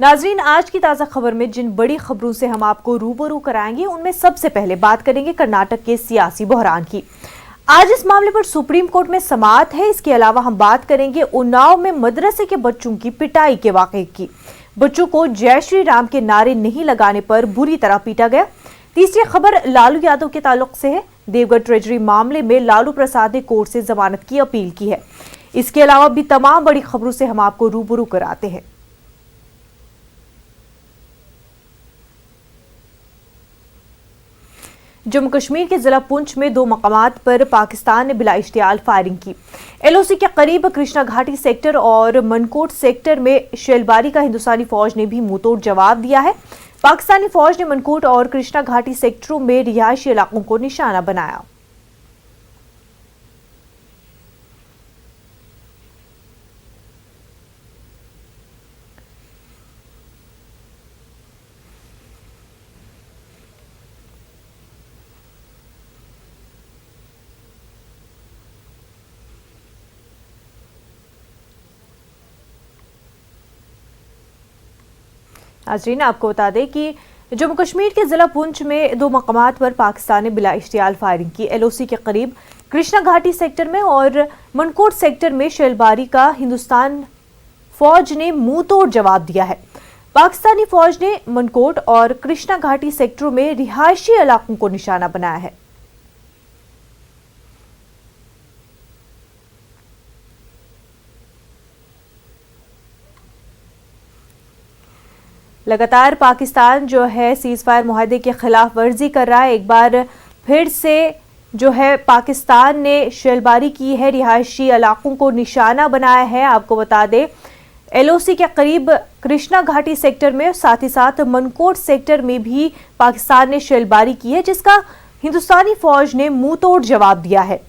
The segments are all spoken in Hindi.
नाजरीन, आज की ताज़ा खबर में जिन बड़ी खबरों से हम आपको रूबरू कराएंगे उनमें सबसे पहले बात करेंगे कर्नाटक के सियासी बहरान की। आज इस मामले पर सुप्रीम कोर्ट में समाअत है। इसके अलावा हम बात करेंगे उन्नाव में मदरसे के बच्चों की पिटाई के वाकये की। बच्चों को जय श्री राम के नारे नहीं लगाने पर बुरी तरह पीटा गया। तीसरी खबर लालू यादव के ताल्लुक से है। देवगढ़ ट्रेजरी मामले में लालू प्रसाद ने कोर्ट से जमानत की अपील की है। इसके अलावा भी तमाम बड़ी खबरों से हम आपको रूबरू कराते हैं। जम्मू कश्मीर के जिला पुंछ में 2 मकामात पर पाकिस्तान ने बिला इश्तियाल फायरिंग की। एलओसी के करीब कृष्णा घाटी सेक्टर और मनकोट सेक्टर में शेलबारी का हिंदुस्तानी फौज ने भी मुंहतोड़ जवाब दिया है। पाकिस्तानी फौज ने मनकोट और कृष्णा घाटी सेक्टरों में रिहायशी इलाकों को निशाना बनाया। नाज़रीन, आपको बता दें कि जम्मू कश्मीर के जिला पुंछ में 2 मकामात पर पाकिस्तान ने बिला इश्तियाल फायरिंग की। एलओसी के करीब कृष्णा घाटी सेक्टर में और मनकोट सेक्टर में शेलबारी का हिंदुस्तान फौज ने मुंहतोड़ जवाब दिया है। पाकिस्तानी फौज ने मनकोट और कृष्णा घाटी सेक्टरों में रिहायशी इलाकों को निशाना बनाया है। लगातार पाकिस्तान जो है सीज फायर मुआहदे के खिलाफ वर्जी कर रहा है। एक बार फिर से जो है पाकिस्तान ने शेलबारी की है, रिहायशी इलाकों को निशाना बनाया है। आपको बता दें एलओसी के करीब कृष्णा घाटी सेक्टर में, साथ ही साथ मनकोट सेक्टर में भी पाकिस्तान ने शेलबारी की है, जिसका हिंदुस्तानी फौज ने मुंहतोड़ जवाब दिया है।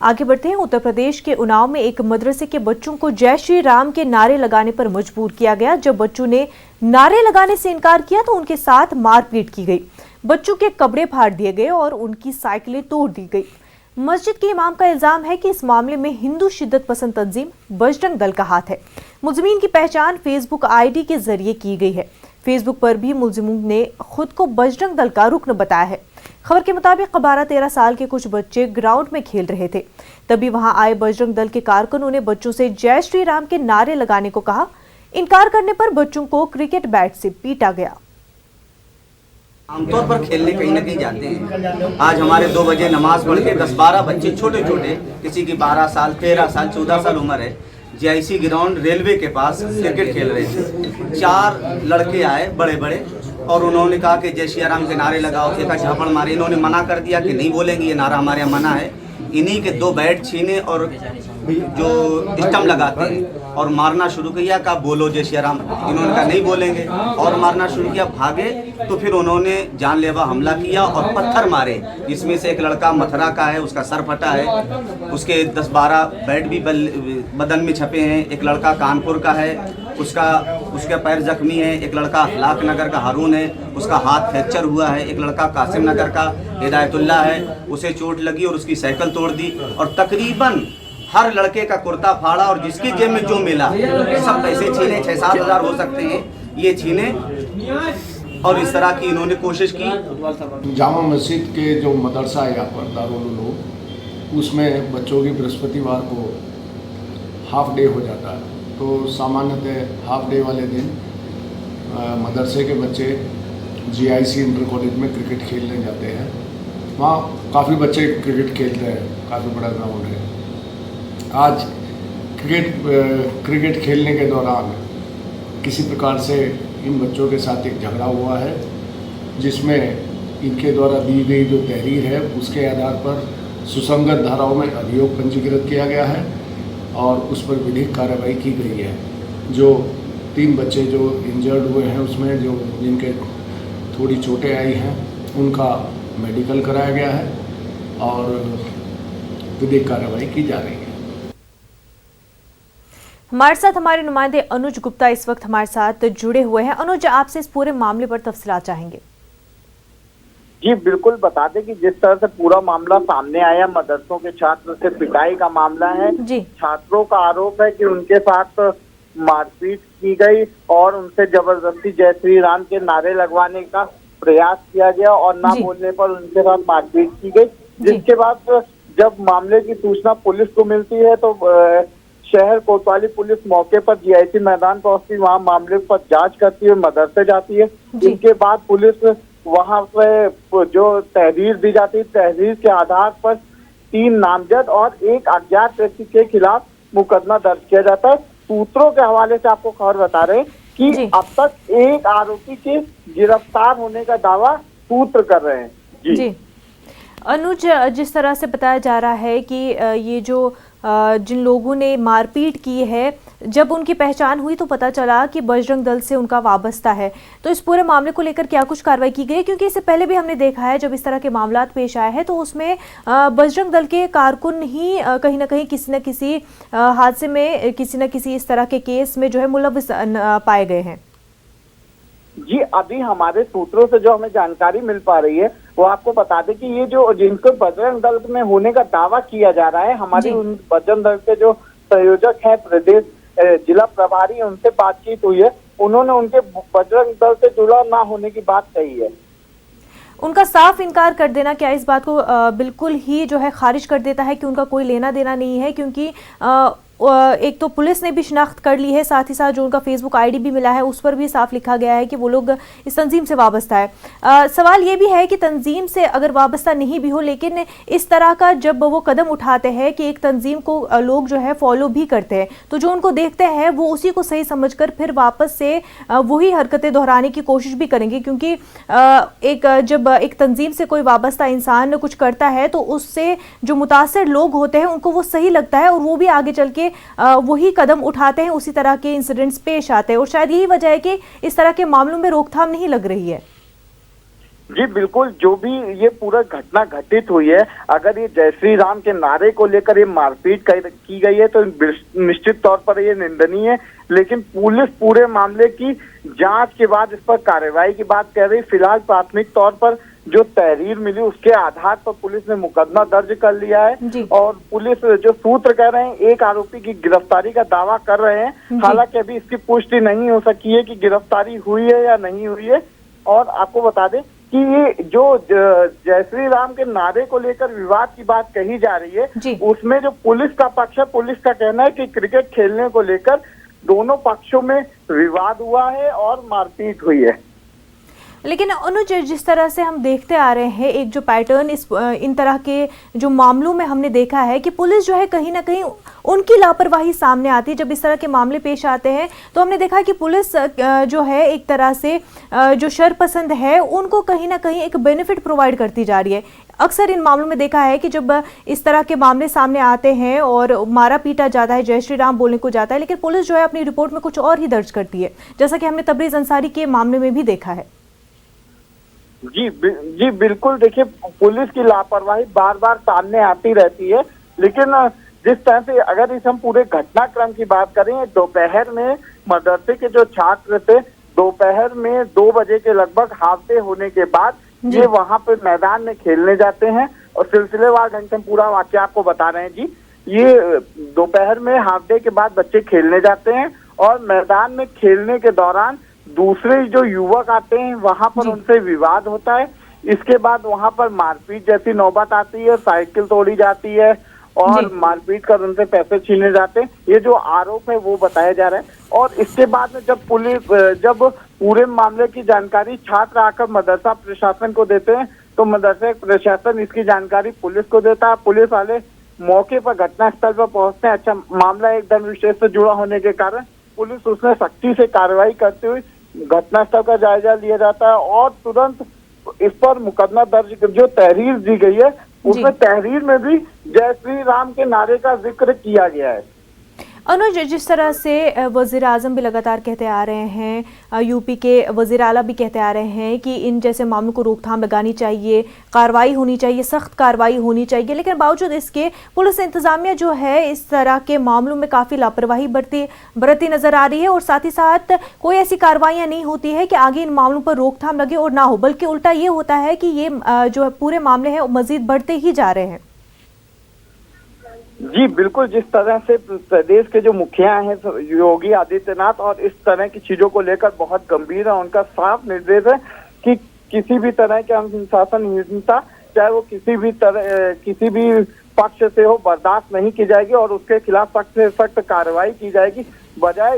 आगे बढ़ते हैं। उत्तर प्रदेश के उन्नाव में एक मदरसे के बच्चों को जय श्री राम के नारे लगाने पर मजबूर किया गया। जब बच्चों ने नारे लगाने से इनकार किया तो उनके साथ मारपीट की गई। बच्चों के कपड़े फाड़ दिए गए और उनकी साइकिलें तोड़ दी गई। मस्जिद के इमाम का इल्जाम है कि इस मामले में हिंदू शिद्दत पसंद तंजीम बजरंग दल का हाथ है। मुलजिमीन की पहचान फेसबुक आईडी के जरिए की गई है। फेसबुक पर भी मुलजिमों ने खुद को बजरंग दल का रुकन बताया है। खबर के मुताबिक 12-13 साल के कुछ बच्चे ग्राउंड में खेल रहे थे, तभी वहां आए बजरंग दल के कारकुनों ने बच्चों से जय श्री राम के नारे लगाने को कहा। इनकार करने पर बच्चों को क्रिकेट बैट से पीटा गया। आमतौर पर खेलने कहीं ना कहीं जाते हैं। आज हमारे 2 बजे नमाज पढ़ के 10-12 बच्चे छोटे छोटे, किसी की 12 साल 13 साल 14 साल उम्र है, जेआईसी ग्राउंड रेलवे के पास क्रिकेट खेल रहे थे। 4 लड़के आए बड़े बड़े और उन्होंने कहा कि जय श्री राम के नारे लगाओ। एक झापड़ मारे। इन्होंने मना कर दिया कि नहीं बोलेंगे, ये नारा हमारे यहाँ मना है। इन्हीं के 2 बैट छीने और जो स्टंप लगाते हैं और मारना शुरू किया। कहा बोलो जय श्री राम। इन्होंने कहा नहीं बोलेंगे और मारना शुरू किया। भागे तो फिर उन्होंने जानलेवा हमला किया और पत्थर मारे, जिसमें से एक लड़का मथुरा का है, उसका सर फटा है, उसके 10-12 बैट भी बदन में छपे हैं। एक लड़का कानपुर का है, उसका पैर जख्मी है। एक लड़का अखलाक नगर का हारून है, उसका हाथ फ्रैक्चर हुआ है। एक लड़का कासिम नगर का हिदायतुल्ला है, उसे चोट लगी और उसकी साइकिल तोड़ दी। और तकरीबन हर लड़के का कुर्ता फाड़ा और जिसकी जेब में जो मिला सब पैसे छीने। 6-7 हज़ार हो सकते हैं, ये छीने और इस तरह की इन्होंने कोशिश की। जामा मस्जिद के जो मदरसा है यहाँ पर दारुल उलूम, उसमें बच्चों की बृहस्पतिवार को हाफ डे हो जाता है। तो सामान्यतः हाफ डे वाले दिन मदरसे के बच्चे जीआईसी इंटर कॉलेज में क्रिकेट खेलने जाते हैं। वहाँ काफ़ी बच्चे क्रिकेट खेलते हैं, काफ़ी बड़ा ग्राउंड है। आज क्रिकेट खेलने के दौरान किसी प्रकार से इन बच्चों के साथ एक झगड़ा हुआ है, जिसमें इनके द्वारा दी गई जो तहरीर है उसके आधार पर सुसंगत धाराओं में अभियोग पंजीकृत किया गया है और उस पर विधिक कार्रवाई की गई है। जो 3 बच्चे जो इंजर्ड हुए हैं उसमें जो जिनके थोड़ी चोटें आई हैं उनका मेडिकल कराया गया है और विधिक कार्रवाई की जा रही है। हमारे साथ हमारे नुमाइंदे अनुज गुप्ता इस वक्त हमारे साथ जुड़े हुए हैं। अनुज, आपसे इस पूरे मामले पर तफसीलात चाहेंगे। जी बिल्कुल, बता दें कि जिस तरह से पूरा मामला सामने आया, मदरसों के छात्र से पिटाई का मामला है। जी। छात्रों का आरोप है कि उनके साथ मारपीट की गई और उनसे जबरदस्ती जय श्री राम के नारे लगवाने का प्रयास किया गया और ना जी। बोलने पर उनके साथ मारपीट की गई। जिसके बाद जब मामले की सूचना पुलिस को मिलती है तो शहर कोतवाली पुलिस मौके पर जीआईसी मैदान पहुंचती, वहां मामले पर जांच करती है, मदरसे जाती है। इसके बाद पुलिस वहां पे जो तहरीर दी जाती है, तहरीर के आधार पर 3 नामजद और एक अज्ञात व्यक्ति के खिलाफ मुकदमा दर्ज किया जाता है। सूत्रों के हवाले से आपको खबर बता रहे हैं कि अब तक एक आरोपी के गिरफ्तार होने का दावा सूत्र कर रहे हैं। जी। अनुज, जिस तरह से बताया जा रहा है कि ये जो जिन लोगों ने मारपीट की है, जब उनकी पहचान हुई तो पता चला कि बजरंग दल से उनका वाबस्ता है। तो इस पूरे मामले को लेकर क्या कुछ कार्रवाई की गई? क्योंकि इससे पहले भी हमने देखा है जब इस तरह के मामला पेश आए हैं तो उसमें बजरंग दल के कारकुन ही कहीं ना कहीं किसी न किसी हादसे में, किसी न किसी इस तरह के केस में जो है मुलव्वस पाए गए हैं। जी, अभी हमारे सूत्रों से जो हमें जानकारी मिल पा रही है वो आपको बता दें कि ये जो जिनको बजरंग दल में होने का दावा किया जा रहा है, हमारी उन बजरंग दल के जो संयोजक है, प्रदेश जिला प्रभारी, उनसे बातचीत हुई है। उन्होंने उनके बजरंग दल से जुड़ा ना होने की बात कही है। उनका साफ इनकार कर देना क्या इस बात को बिल्कुल ही जो है खारिज कर देता है कि उनका कोई लेना देना नहीं है? क्योंकि एक तो पुलिस ने भी शिनाख्त कर ली है, साथ ही साथ जो उनका फेसबुक आईडी भी मिला है उस पर भी साफ लिखा गया है कि वो लोग इस तंजीम से वाबस्ता है। सवाल ये भी है कि तंजीम से अगर वाबस्ता नहीं भी हो, लेकिन इस तरह का जब वो कदम उठाते हैं कि एक तंजीम को लोग जो है फॉलो भी करते हैं, तो जो उनको देखते हैं वो उसी को सही समझकर फिर वापस से वही हरकतें दोहराने की कोशिश भी करेंगे। क्योंकि जब एक तंजीम से कोई वाबस्ता इंसान कुछ करता है तो उससे जो मुतासिर लोग होते हैं उनको वो सही लगता है और वो भी आगे चल के वही कदम उठाते हैं, उसी तरह के इंसिडेंट्स पेश आते हैं। और शायद यही वजह है कि इस तरह के मामलों में रोकथाम नहीं लग रही है। जी बिल्कुल, जो भी ये पूरा घटना घटित हुई है, अगर ये जय श्री राम के नारे को लेकर ये मारपीट की गई है तो निश्चित तौर पर ये निंदनीय है। लेकिन पुलिस पूरे मामले की जांच के बाद इस पर कार्रवाई की बात कर रही। फिलहाल प्राथमिक तौर पर जो तहरीर मिली उसके आधार पर पुलिस ने मुकदमा दर्ज कर लिया है और पुलिस जो सूत्र कह रहे हैं एक आरोपी की गिरफ्तारी का दावा कर रहे हैं। हालांकि अभी इसकी पुष्टि नहीं हो सकी है कि गिरफ्तारी हुई है या नहीं हुई है। और आपको बता दें कि ये जो जय श्री राम के नारे को लेकर विवाद की बात कही जा रही है, उसमें जो पुलिस का पक्ष है, पुलिस का कहना है कि क्रिकेट खेलने को लेकर दोनों पक्षों में विवाद हुआ है और मारपीट हुई है। लेकिन अनुज, जिस तरह से हम देखते आ रहे हैं एक जो पैटर्न इन तरह के जो मामलों में हमने देखा है कि पुलिस जो है कहीं ना कहीं उनकी लापरवाही सामने आती है। जब इस तरह के मामले पेश आते हैं तो हमने देखा कि पुलिस जो है एक तरह से जो शरपसंद है उनको कहीं ना कहीं एक बेनिफिट प्रोवाइड करती जा रही है। अक्सर इन मामलों में देखा है कि जब इस तरह के मामले सामने आते हैं और मारा पीटा जाता है, जय श्री राम बोलने को जाता है, लेकिन पुलिस जो है अपनी रिपोर्ट में कुछ और ही दर्ज करती है, जैसा कि हमने तबरेज अंसारी के मामले में भी देखा है। जी बिल्कुल, देखिए पुलिस की लापरवाही बार बार सामने आती रहती है। लेकिन जिस तरह से अगर हम पूरे घटनाक्रम की बात करें, दोपहर में मदरसे के जो छात्र थे दोपहर में 2 बजे के लगभग हाफ डे होने के बाद ये वहां पे मैदान में खेलने जाते हैं और सिलसिलेवार ढंग से पूरा वाकया आपको बता रहे हैं। जी, ये दोपहर में हाफ डे के बाद बच्चे खेलने जाते हैं और मैदान में खेलने के दौरान दूसरे जो युवक आते हैं वहां पर उनसे विवाद होता है। इसके बाद वहां पर मारपीट जैसी नौबत आती है, साइकिल तोड़ी जाती है और मारपीट कर उनसे पैसे छीने जाते हैं। ये जो आरोप है वो बताया जा रहा है। और इसके बाद में जब पूरे मामले की जानकारी छात्र आकर मदरसा प्रशासन को देते हैं तो मदरसा प्रशासन इसकी जानकारी पुलिस को देता है। पुलिस वाले मौके पर घटनास्थल पर पहुंचते हैं। अच्छा, मामला एक धर्म विशेष से जुड़ा होने के कारण पुलिस उसमें सख्ती से कार्रवाई करते हुए घटनास्थल का जायजा लिया जाता है और तुरंत इस पर मुकदमा दर्ज जो तहरीर दी गई है उसमें तहरीर में भी जय श्री राम के नारे का जिक्र किया गया है। अनुज, जिस तरह से वज़ीर आज़म भी लगातार कहते आ रहे हैं, यूपी के वज़ीर आला भी कहते आ रहे हैं कि इन जैसे मामलों को रोकथाम लगानी चाहिए, कार्रवाई होनी चाहिए, सख्त कार्रवाई होनी चाहिए, लेकिन बावजूद इसके पुलिस इंतज़ामिया जो है इस तरह के मामलों में काफ़ी लापरवाही बरती नज़र आ रही है और साथ ही साथ कोई ऐसी कार्रवाइयाँ नहीं होती है कि आगे इन मामलों पर रोकथाम लगे और ना हो, बल्कि उल्टा ये होता है कि ये जो पूरे मामले हैं मज़ीद बढ़ते ही जा रहे हैं। जी बिल्कुल, जिस तरह से प्रदेश के जो मुखिया हैं योगी आदित्यनाथ और इस तरह की चीजों को लेकर बहुत गंभीर है, उनका साफ निर्देश है कि किसी भी तरह के अनुशासनहीनता चाहे वो किसी भी पक्ष से हो बर्दाश्त नहीं की जाएगी और उसके खिलाफ सख्त से सख्त कार्रवाई की जाएगी। बजाय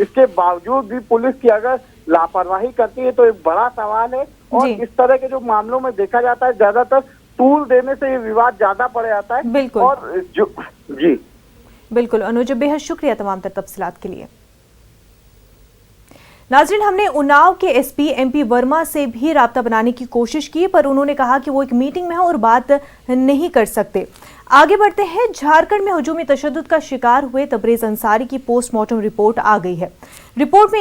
इसके बावजूद भी पुलिस की अगर लापरवाही करती है तो एक बड़ा सवाल है और इस तरह के जो मामलों में देखा जाता है ज्यादातर टूल देने से ये विवाद ज्यादा बढ़ जाता है। बिल्कुल। और जो जी बिल्कुल अनुज, बेहद शुक्रिया तमाम तफसीलात के लिए। नाज़रीन, हमने उन्नाव के एसपी एमपी वर्मा से भी राब्ता बनाने की कोशिश की पर उन्होंने कहा कि वो एक मीटिंग में है और बात नहीं कर सकते। आगे बढ़ते हैं। झारखंड में हुजूमी तशद्दुद का शिकार हुए तबरेज़ अंसारी की पोस्टमार्टम रिपोर्ट आ गई है। रिपोर्ट में